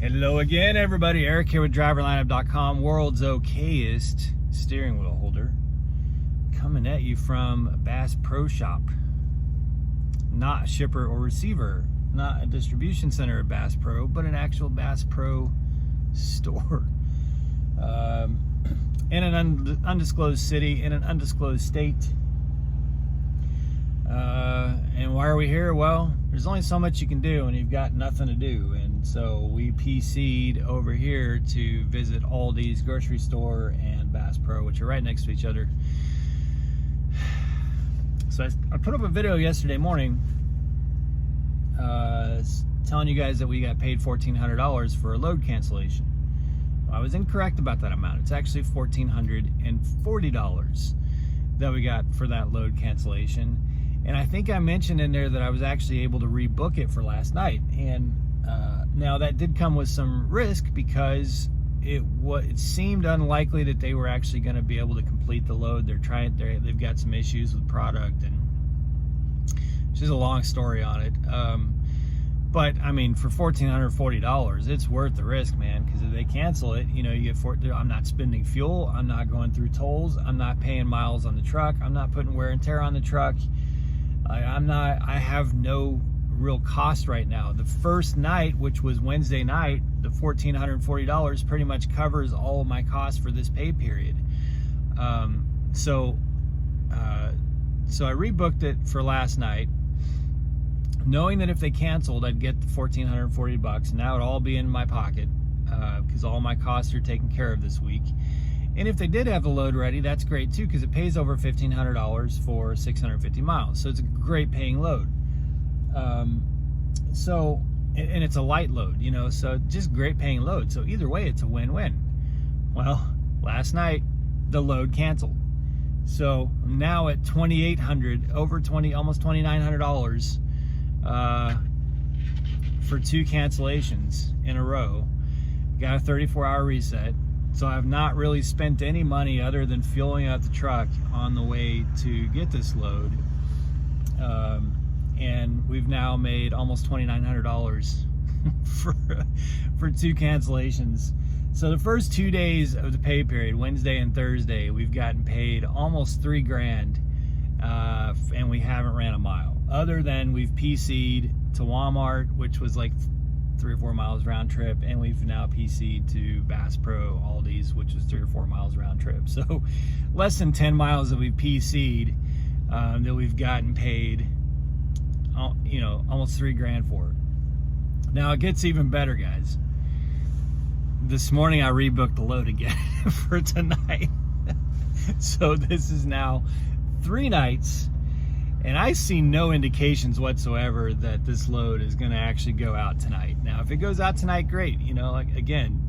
Hello again, everybody. Eric here with driverlineup.com, world's okayest steering wheel holder, coming at you from Bass Pro Shop. Not a shipper or receiver, not a distribution center at Bass Pro, but an actual Bass Pro store. In an undisclosed city, in an undisclosed state. And why are we here? Well, there's only so much you can do when you've got nothing to do. And so we PC'd over here to visit Aldi's grocery store and Bass Pro, which are right next to each other. So I put up a video yesterday morning telling you guys that we got paid $1,400 for a load cancellation. Well, I was incorrect about that amount. It's actually $1,440 that we got for that load cancellation. And I think I mentioned in there that I was actually able to rebook it for last night. And now that did come with some risk because it seemed unlikely that they were actually going to be able to complete the load. They've got some issues with product, and it's just a long story on it. But I mean, for $1,440, it's worth the risk, man. Because if they cancel it, you know, I'm not spending fuel, I'm not going through tolls, I'm not paying miles on the truck, I'm not putting wear and tear on the truck. I have no real cost right now. The first night, which was Wednesday night, the $1,440 pretty much covers all of my costs for this pay period. So I rebooked it for last night, knowing that if they canceled, I'd get the $1,440. Now it'd all be in my pocket because all my costs are taken care of this week. And if they did have the load ready, that's great too, because it pays over $1,500 for 650 miles. So it's a great paying load. And it's a light load, you know, so just great paying load. So either way, it's a win-win. Well, last night, the load canceled. So I'm now at $2,800, almost $2,900 for 2 cancellations in a row. Got a 34-hour reset. So I've not really spent any money other than fueling up the truck on the way to get this load. And we've now made almost $2,900 for 2 cancellations. So the first 2 days of the pay period, Wednesday and Thursday, we've gotten paid almost $3,000, and we haven't ran a mile. Other than we've PC'd to Walmart, which was like 3 or 4 miles round trip, and we've now PC'd to Bass Pro, Aldi's, which is 3 or 4 miles round trip. So less than 10 miles that we've PC'd that we've gotten paid, you know, almost $3,000 for. Now it gets even better, guys. This morning I rebooked the load again for tonight. So this is now 3 nights. And I see no indications whatsoever that this load is going to actually go out tonight. Now, if it goes out tonight, great. You know, like, again,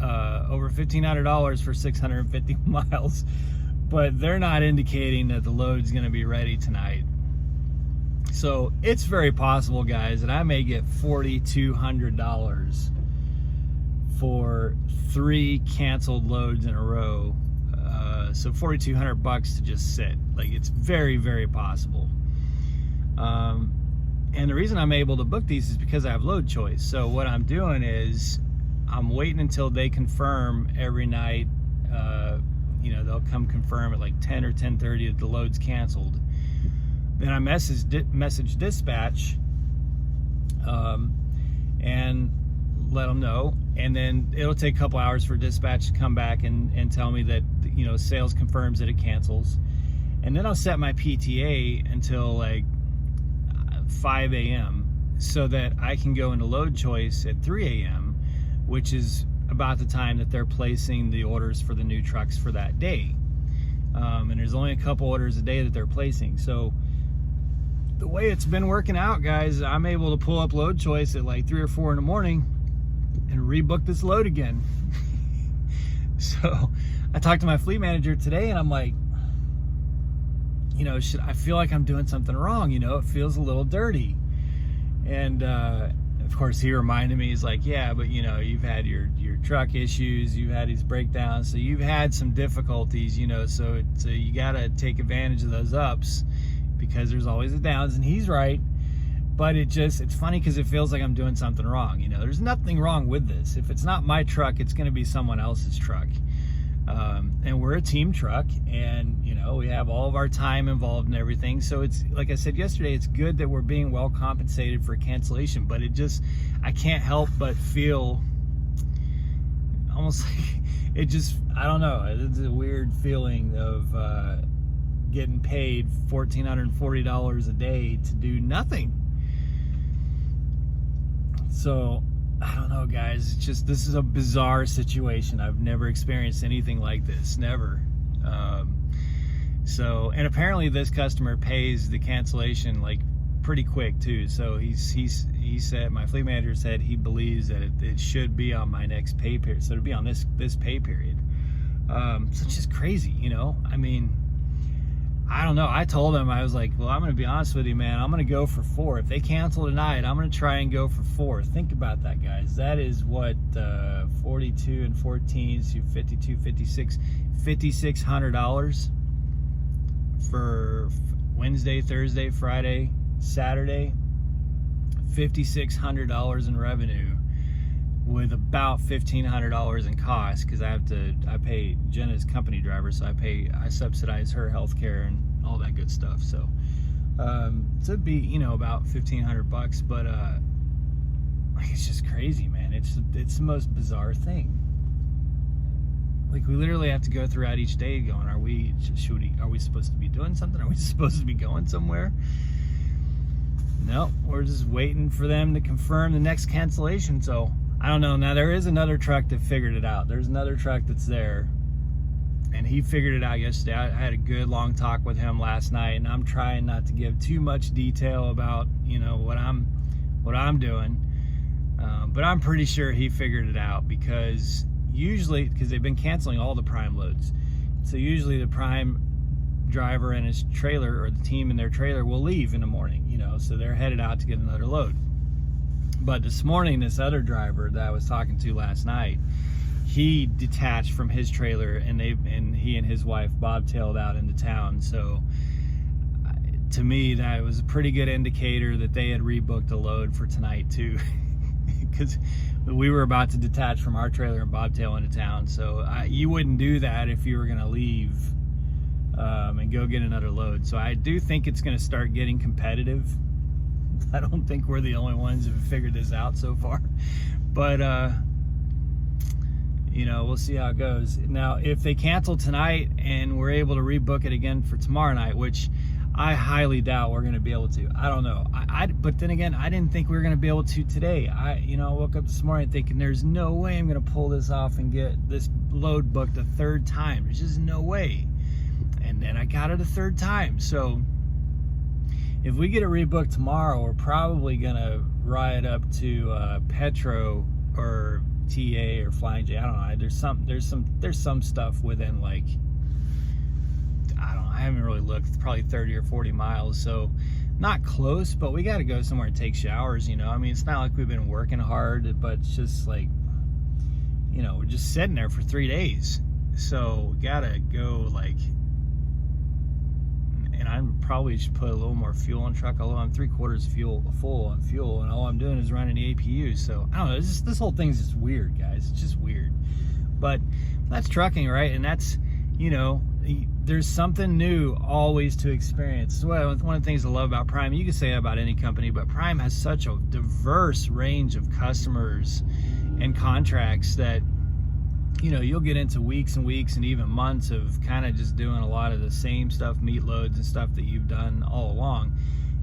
over $1,500 for 650 miles. But they're not indicating that the load's going to be ready tonight. So it's very possible, guys, that I may get $4,200 for 3 canceled loads in a row. So $4,200 to just sit. Like, it's very, very possible. And the reason I'm able to book these is because I have load choice. So what I'm doing is I'm waiting until they confirm every night. You know, they'll come confirm at like 10 or 10:30 that the load's canceled. Then I message dispatch and let them know. And then it'll take a couple hours for dispatch to come back and tell me that, you know, sales confirms that it cancels. And then I'll set my PTA until like 5 a.m. so that I can go into load choice at 3 a.m., which is about the time that they're placing the orders for the new trucks for that day. And there's only a couple orders a day that they're placing. So the way it's been working out, guys, I'm able to pull up load choice at like 3 or 4 in the morning and rebook this load again. So I talked to my fleet manager today, and I'm like, you know, I feel like I'm doing something wrong, you know, it feels a little dirty. And of course he reminded me, he's like, yeah, but you know, you've had your truck issues, you've had these breakdowns, so you've had some difficulties, you know, so you gotta take advantage of those ups because there's always the downs. And he's right. But it's funny because it feels like I'm doing something wrong. You know, there's nothing wrong with this. If it's not my truck, it's going to be someone else's truck. And we're a team truck, and you know, we have all of our time involved in everything. So it's, like I said yesterday, it's good that we're being well compensated for cancellation, but I can't help but feel almost like I don't know, it's a weird feeling of getting paid $1,440 a day to do nothing. So I don't know, guys. This is a bizarre situation. I've never experienced anything like this, never. And apparently this customer pays the cancellation like pretty quick too. So he said, my fleet manager said he believes that it should be on my next pay period. So it'll be on this pay period. So it's just crazy, you know. I mean, I don't know. I told him, I was like, well, I'm going to be honest with you, man. I'm going to go for 4. If they cancel tonight, I'm going to try and go for 4. Think about that, guys. That is what, 42 and 14, so 52, 56, $5,600 for Wednesday, Thursday, Friday, Saturday. $5,600 in revenue with about $1,500 in cost, because I pay Jenna's company driver, so I subsidize her health care and all that good stuff. So it'd be, you know, about $1,500, but like, it's just crazy, man. It's the most bizarre thing. Like, we literally have to go throughout each day going, are we supposed to be doing something? Are we supposed to be going somewhere? No, we're just waiting for them to confirm the next cancellation. So I don't know. Now, there is another truck that figured it out. There's another truck that's there, and he figured it out yesterday. I had a good long talk with him last night, and I'm trying not to give too much detail about, you know, what I'm doing, but I'm pretty sure he figured it out, because they've been canceling all the prime loads. So usually the prime driver and his trailer, or the team in their trailer, will leave in the morning, you know, so they're headed out to get another load. But this morning, this other driver that I was talking to last night, he detached from his trailer, and he and his wife bobtailed out into town. So to me, that was a pretty good indicator that they had rebooked a load for tonight too, because we were about to detach from our trailer and bobtail into town. So you wouldn't do that if you were going to leave and go get another load. So I do think it's going to start getting competitive. I don't think we're the only ones who have figured this out so far, but you know, we'll see how it goes. Now, if they cancel tonight and we're able to rebook it again for tomorrow night, which I highly doubt we're going to be able to. I don't know. But then again, I didn't think we were going to be able to today. I woke up this morning thinking there's no way I'm going to pull this off and get this load booked a third time. There's just no way. And then I got it a third time. So if we get it rebooked tomorrow, we're probably going to ride up to Petro or TA or Flying J. I don't know. There's some stuff within, like, I haven't really looked. It's probably 30 or 40 miles, so not close, but we got to go somewhere and take showers, you know. I mean, it's not like we've been working hard, but it's just like, you know, we're just sitting there for 3 days. So we got to go, like, and I probably should put a little more fuel in the truck, although I'm 3/4 full on fuel, and all I'm doing is running the APU. So I don't know, this whole thing's just weird, guys. It's just weird. But that's trucking, right? And that's, you know, there's something new always to experience. One of the things I love about Prime, you can say that about any company, but Prime has such a diverse range of customers and contracts that, you know, you'll get into weeks and weeks and even months of kind of just doing a lot of the same stuff, meat loads and stuff that you've done all along.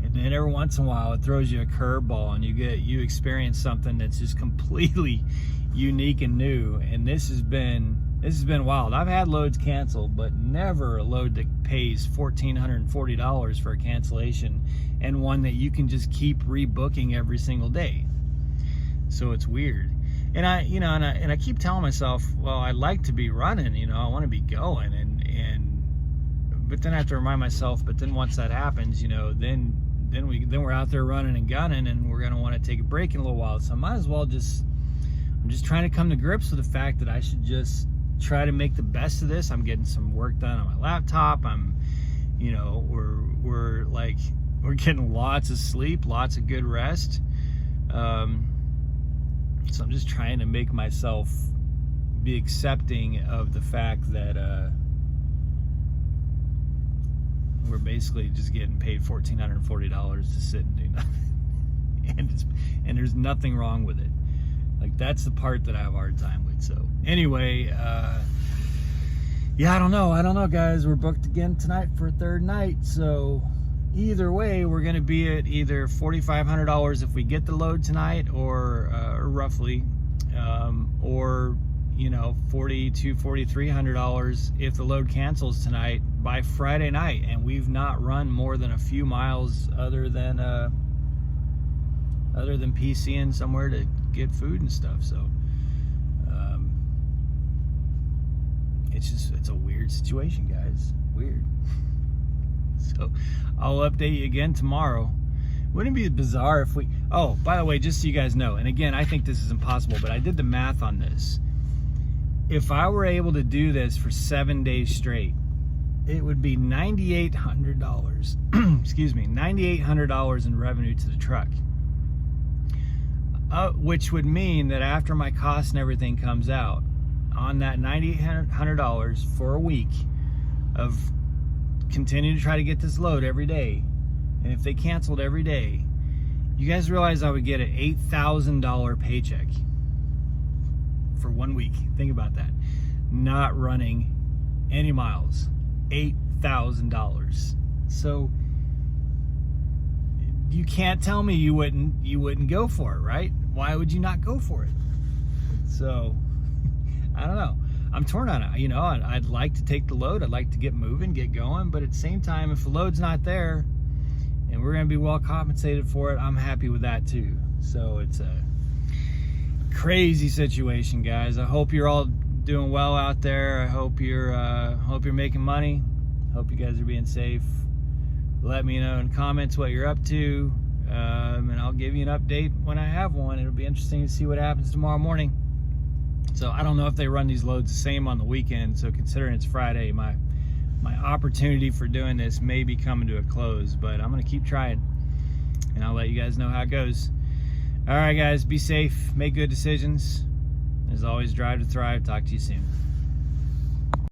And then every once in a while it throws you a curveball and you experience something that's just completely unique and new. And this has been wild. I've had loads canceled, but never a load that pays $1,440 for a cancellation, and one that you can just keep rebooking every single day. So it's weird. And I keep telling myself, well, I like to be running, you know, I want to be going, but then I have to remind myself, but then once that happens, you know, then we're out there running and gunning, and we're gonna want to take a break in a little while. So I might as well I'm just trying to come to grips with the fact that I should just try to make the best of this. I'm getting some work done on my laptop. You know, we're like we're getting lots of sleep, lots of good rest. So I'm just trying to make myself be accepting of the fact that we're basically just getting paid $1,440 to sit and do nothing. and there's nothing wrong with it. Like, that's the part that I have a hard time with. So anyway, yeah, I don't know, guys. We're booked again tonight for a third night. So either way, we're going to be at either $4,500 if we get the load tonight, or roughly, or, you know, $4,200 to $4,300 if the load cancels tonight by Friday night. And we've not run more than a few miles other than PCing somewhere to get food and stuff. So it's a weird situation, guys. Weird. So I'll update you again tomorrow. Wouldn't it be bizarre if we... Oh, by the way, just so you guys know, and again, I think this is impossible, but I did the math on this. If I were able to do this for 7 days straight, it would be $9,800. Excuse me, $9,800 in revenue to the truck. Which would mean that after my costs and everything comes out, on that $9,800 for a week of continuing to try to get this load every day, and if they canceled every day, you guys realize I would get an $8,000 paycheck for 1 week. Think about that. Not running any miles. $8,000. So you can't tell me you wouldn't go for it, right? Why would you not go for it? So I don't know. I'm torn on it. You know, I'd like to take the load. I'd like to get moving, get going. But at the same time, if the load's not there and we're going to be well compensated for it, I'm happy with that too. So it's a crazy situation, guys. I hope you're all doing well out there. I hope you're making money. Hope you guys are being safe. Let me know in comments what you're up to, and I'll give you an update when I have one. It'll be interesting to see what happens tomorrow morning. So I don't know if they run these loads the same on the weekend, so considering it's Friday, my opportunity for doing this may be coming to a close, but I'm going to keep trying, and I'll let you guys know how it goes. All right, guys, be safe, make good decisions. As always, drive to thrive. Talk to you soon.